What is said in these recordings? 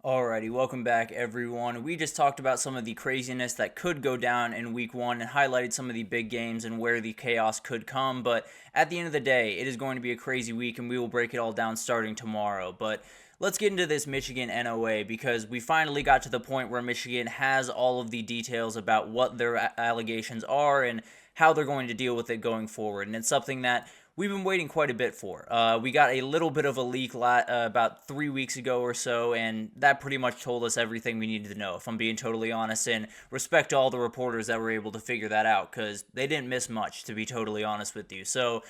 Alrighty, welcome back everyone. We just talked about some of the craziness that could go down in week one and highlighted some of the big games and where the chaos could come. But at the end of the day, it is going to be a crazy week and we will break it all down starting tomorrow. But let's get into this Michigan NOA because we finally got to the point where Michigan has all of the details about what their allegations are and how they're going to deal with it going forward. And it's something that we've been waiting quite a bit for. We got a little bit of a leak about 3 weeks ago or so, and that pretty much told us everything we needed to know, if I'm being totally honest, and respect to all the reporters that were able to figure that out, because they didn't miss much, to be totally honest with you. So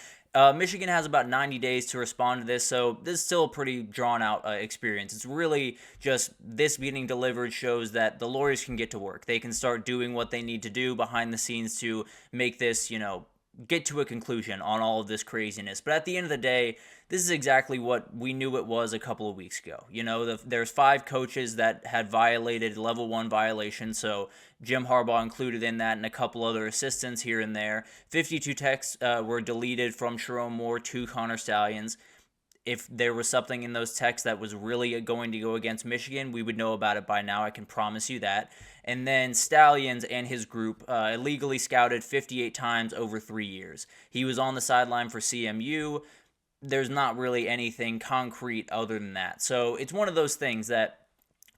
Michigan has about 90 days to respond to this, so this is still a pretty drawn-out experience. It's really just this getting delivered shows that the lawyers can get to work. They can start doing what they need to do behind the scenes to make this, get to a conclusion on all of this craziness. But at the end of the day, this is exactly what we knew it was a couple of weeks ago. There's 5 coaches that had violated level 1 violations, so Jim Harbaugh included in that and a couple other assistants here and there. 52 texts were deleted from Sherrone Moore to Conor Stallions. If there was something in those texts that was really going to go against Michigan, we would know about it by now. I can promise you that. And then Stallions and his group illegally scouted 58 times over 3 years. He was on the sideline for CMU. There's not really anything concrete other than that. So it's one of those things that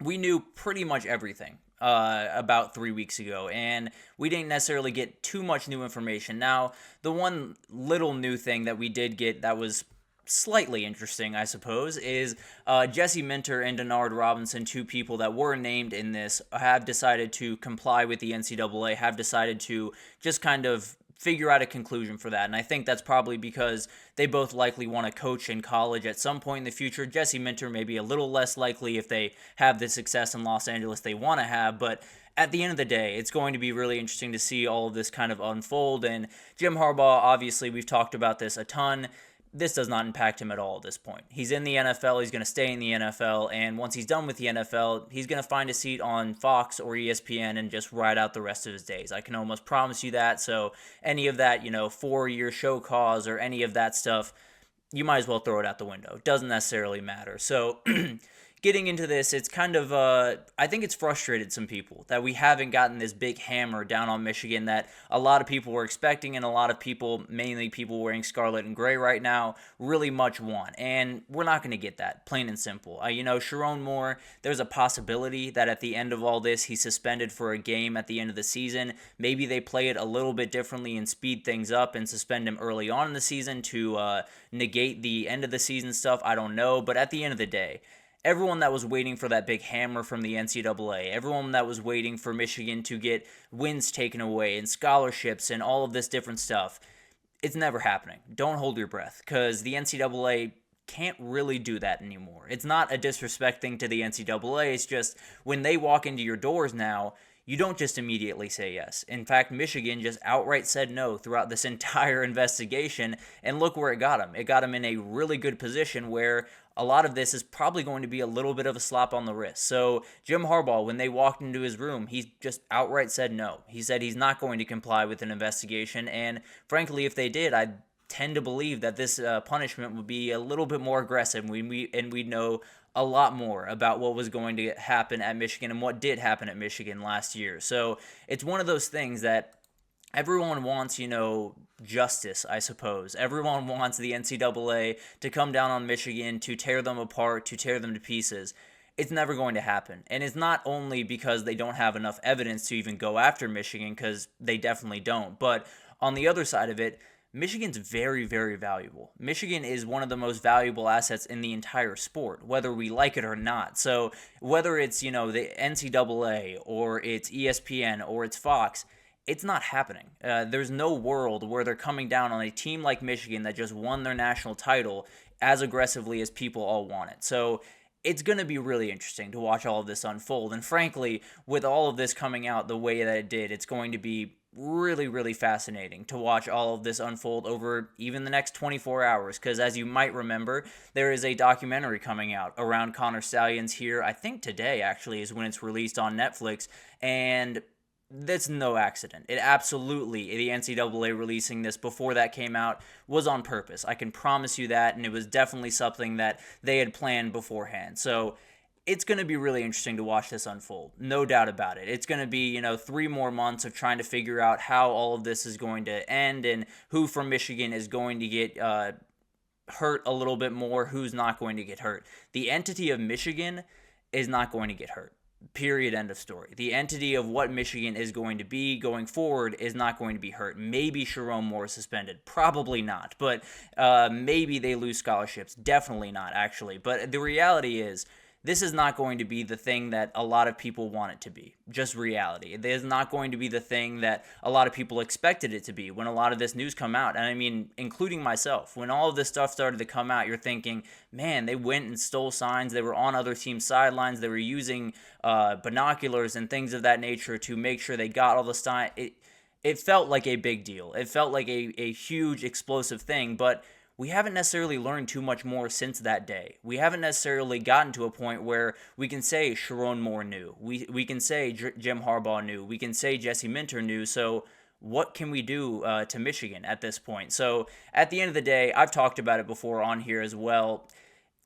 we knew pretty much everything about 3 weeks ago, and we didn't necessarily get too much new information. Now, the one little new thing that we did get that was slightly interesting, I suppose, is Jesse Minter and Denard Robinson, 2 people that were named in this, have decided to comply with the NCAA, have decided to just kind of figure out a conclusion for that. And I think that's probably because they both likely want to coach in college at some point in the future. Jesse Minter may be a little less likely if they have the success in Los Angeles they want to have, but at the end of the day, it's going to be really interesting to see all of this kind of unfold. And Jim Harbaugh, obviously, we've talked about this a ton. This does not impact him at all at this point. He's in the NFL, he's going to stay in the NFL, and once he's done with the NFL, he's going to find a seat on Fox or ESPN and just ride out the rest of his days. I can almost promise you that, so any of that, 4-year show cause or any of that stuff, you might as well throw it out the window. It doesn't necessarily matter. So getting into this, it's kind of, I think it's frustrated some people that we haven't gotten this big hammer down on Michigan that a lot of people were expecting and a lot of people, mainly people wearing scarlet and gray right now, really much want. And we're not going to get that, plain and simple. Sherrone Moore, there's a possibility that at the end of all this, he's suspended for a game at the end of the season. Maybe they play it a little bit differently and speed things up and suspend him early on in the season to negate the end of the season stuff. I don't know. But at the end of the day, everyone that was waiting for that big hammer from the NCAA, everyone that was waiting for Michigan to get wins taken away and scholarships and all of this different stuff, it's never happening. Don't hold your breath, because the NCAA can't really do that anymore. It's not a disrespect thing to the NCAA, it's just when they walk into your doors now, you don't just immediately say yes. In fact, Michigan just outright said no throughout this entire investigation, and look where it got them. It got them in a really good position where a lot of this is probably going to be a little bit of a slap on the wrist. So Jim Harbaugh, when they walked into his room, he just outright said no. He said he's not going to comply with an investigation, and frankly, if they did, I tend to believe that this punishment would be a little bit more aggressive, and we'd know a lot more about what was going to happen at Michigan and what did happen at Michigan last year. So it's one of those things that everyone wants, justice, I suppose. Everyone wants the NCAA to come down on Michigan, to tear them apart, to tear them to pieces. It's never going to happen. And it's not only because they don't have enough evidence to even go after Michigan, because they definitely don't. But on the other side of it, Michigan's very, very valuable. Michigan is one of the most valuable assets in the entire sport, whether we like it or not. So whether it's, the NCAA or it's ESPN or it's Fox, it's not happening. There's no world where they're coming down on a team like Michigan that just won their national title as aggressively as people all want it. So it's going to be really interesting to watch all of this unfold. And frankly, with all of this coming out the way that it did, it's going to be really, really fascinating to watch all of this unfold over even the next 24 hours. Because as you might remember, there is a documentary coming out around Conor Stallions here. I think today actually is when it's released on Netflix. And that's no accident. It absolutely, the NCAA releasing this before that came out was on purpose. I can promise you that, and it was definitely something that they had planned beforehand. So it's going to be really interesting to watch this unfold. No doubt about it. It's going to be, 3 more months of trying to figure out how all of this is going to end and who from Michigan is going to get hurt a little bit more, who's not going to get hurt. The entity of Michigan is not going to get hurt. Period. End of story. The entity of what Michigan is going to be going forward is not going to be hurt. Maybe Sharon Moore is suspended. Probably not. But maybe they lose scholarships. Definitely not, actually. But the reality is, this is not going to be the thing that a lot of people want it to be. Just reality. It is not going to be the thing that a lot of people expected it to be when a lot of this news come out. And I mean, including myself. When all of this stuff started to come out, you're thinking, man, they went and stole signs. They were on other teams' sidelines. They were using binoculars and things of that nature to make sure they got all the signs. It felt like a big deal. It felt like a huge explosive thing, but we haven't necessarily learned too much more since that day. We haven't necessarily gotten to a point where we can say Sharon Moore knew. We can say Jim Harbaugh knew. We can say Jesse Minter knew. So what can we do to Michigan at this point? So at the end of the day, I've talked about it before on here as well.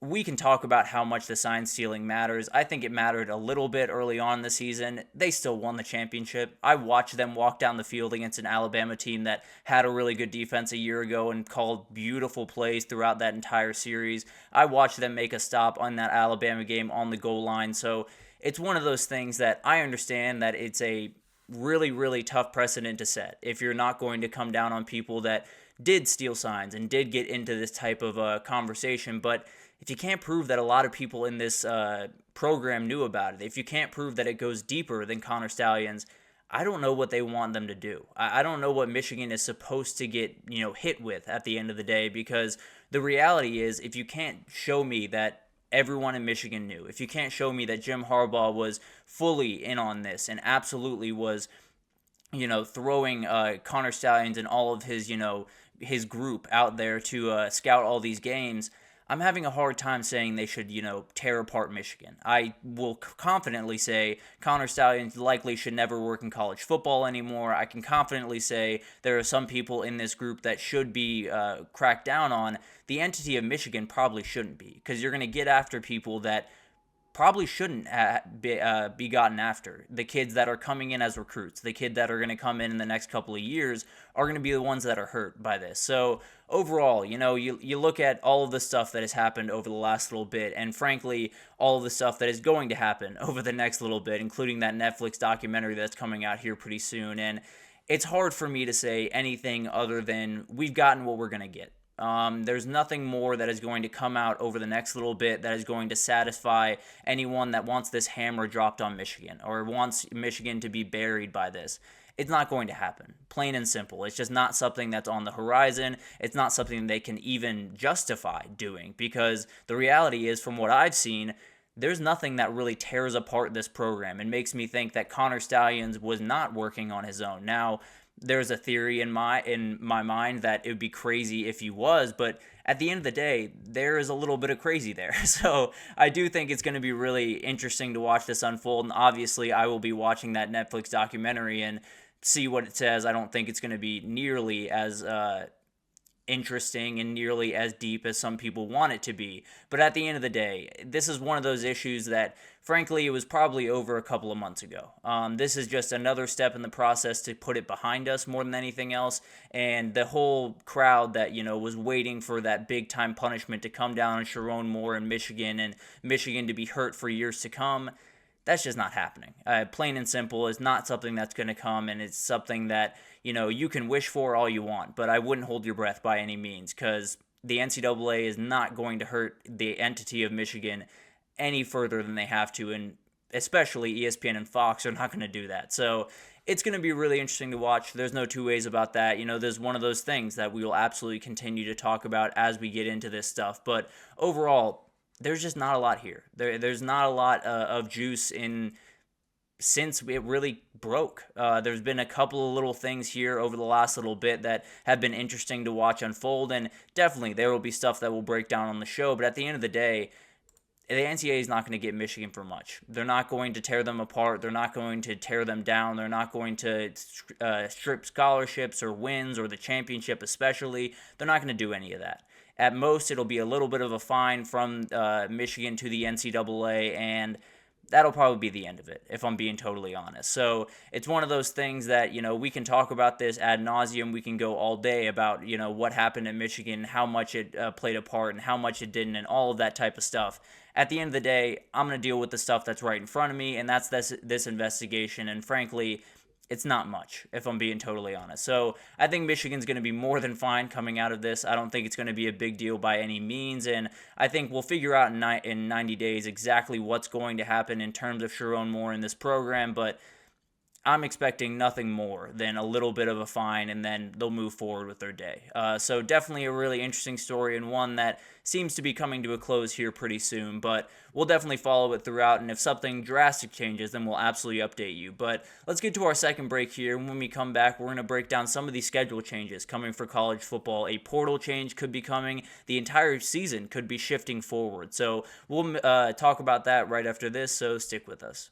We can talk about how much the sign stealing matters. I think it mattered a little bit early on in the season. They still won the championship. I watched them walk down the field against an Alabama team that had a really good defense a year ago and called beautiful plays throughout that entire series. I watched them make a stop on that Alabama game on the goal line. So it's one of those things that I understand that it's a really, really tough precedent to set if you're not going to come down on people that did steal signs and did get into this type of conversation. But if you can't prove that a lot of people in this program knew about it, if you can't prove that it goes deeper than Conor Stallions, I don't know what they want them to do. I don't know what Michigan is supposed to get, hit with at the end of the day, because the reality is, if you can't show me that everyone in Michigan knew, if you can't show me that Jim Harbaugh was fully in on this and absolutely was, throwing Conor Stallions and all of his, his group out there to scout all these games, I'm having a hard time saying they should, tear apart Michigan. I will confidently say Conor Stallions likely should never work in college football anymore. I can confidently say there are some people in this group that should be cracked down on. The entity of Michigan probably shouldn't be, because you're going to get after people that probably shouldn't be gotten after. The kids that are coming in as recruits, the kids that are going to come in the next couple of years are going to be the ones that are hurt by this. So overall, you look at all of the stuff that has happened over the last little bit, and frankly, all of the stuff that is going to happen over the next little bit, including that Netflix documentary that's coming out here pretty soon. And it's hard for me to say anything other than we've gotten what we're going to get. There's nothing more that is going to come out over the next little bit that is going to satisfy anyone that wants this hammer dropped on Michigan or wants Michigan to be buried by this. It's not going to happen. Plain and simple. It's just not something that's on the horizon. It's not something they can even justify doing, because the reality is, from what I've seen, there's nothing that really tears apart this program and makes me think that Conor Stallions was not working on his own. Now, there's a theory in my mind that it would be crazy if he was, but at the end of the day, there is a little bit of crazy there. So I do think it's going to be really interesting to watch this unfold, and obviously I will be watching that Netflix documentary and see what it says. I don't think it's going to be nearly as interesting and nearly as deep as some people want it to be. But at the end of the day, this is one of those issues that, frankly, it was probably over a couple of months ago. This is just another step in the process to put it behind us more than anything else. And the whole crowd that, was waiting for that big time punishment to come down on Sharon Moore in Michigan and Michigan to be hurt for years to come, that's just not happening. Plain and simple, it's not something that's going to come, and it's something that, you can wish for all you want, but I wouldn't hold your breath by any means, because the NCAA is not going to hurt the entity of Michigan any further than they have to, and especially ESPN and Fox are not going to do that. So it's going to be really interesting to watch. There's no two ways about that. There's one of those things that we will absolutely continue to talk about as we get into this stuff, but overall, there's just not a lot here. There's not a lot of juice since it really broke. There's been a couple of little things here over the last little bit that have been interesting to watch unfold, and definitely there will be stuff that will break down on the show, but at the end of the day, the NCAA is not going to get Michigan for much. They're not going to tear them apart. They're not going to tear them down. They're not going to strip scholarships or wins or the championship especially. They're not going to do any of that. At most, it'll be a little bit of a fine from Michigan to the NCAA, and that'll probably be the end of it, if I'm being totally honest. So it's one of those things that, we can talk about this ad nauseum. We can go all day about, what happened at Michigan, how much it played a part and how much it didn't, and all of that type of stuff. At the end of the day, I'm going to deal with the stuff that's right in front of me, and that's this investigation. And frankly, it's not much, if I'm being totally honest. So I think Michigan's going to be more than fine coming out of this. I don't think it's going to be a big deal by any means, and I think we'll figure out in 90 days exactly what's going to happen in terms of Sharon Moore in this program, but I'm expecting nothing more than a little bit of a fine, and then they'll move forward with their day. So definitely a really interesting story, and one that seems to be coming to a close here pretty soon, but we'll definitely follow it throughout, and if something drastic changes, then we'll absolutely update you. But let's get to our second break here, and when we come back, we're going to break down some of these schedule changes coming for college football. A portal change could be coming. The entire season could be shifting forward. So we'll talk about that right after this, so stick with us.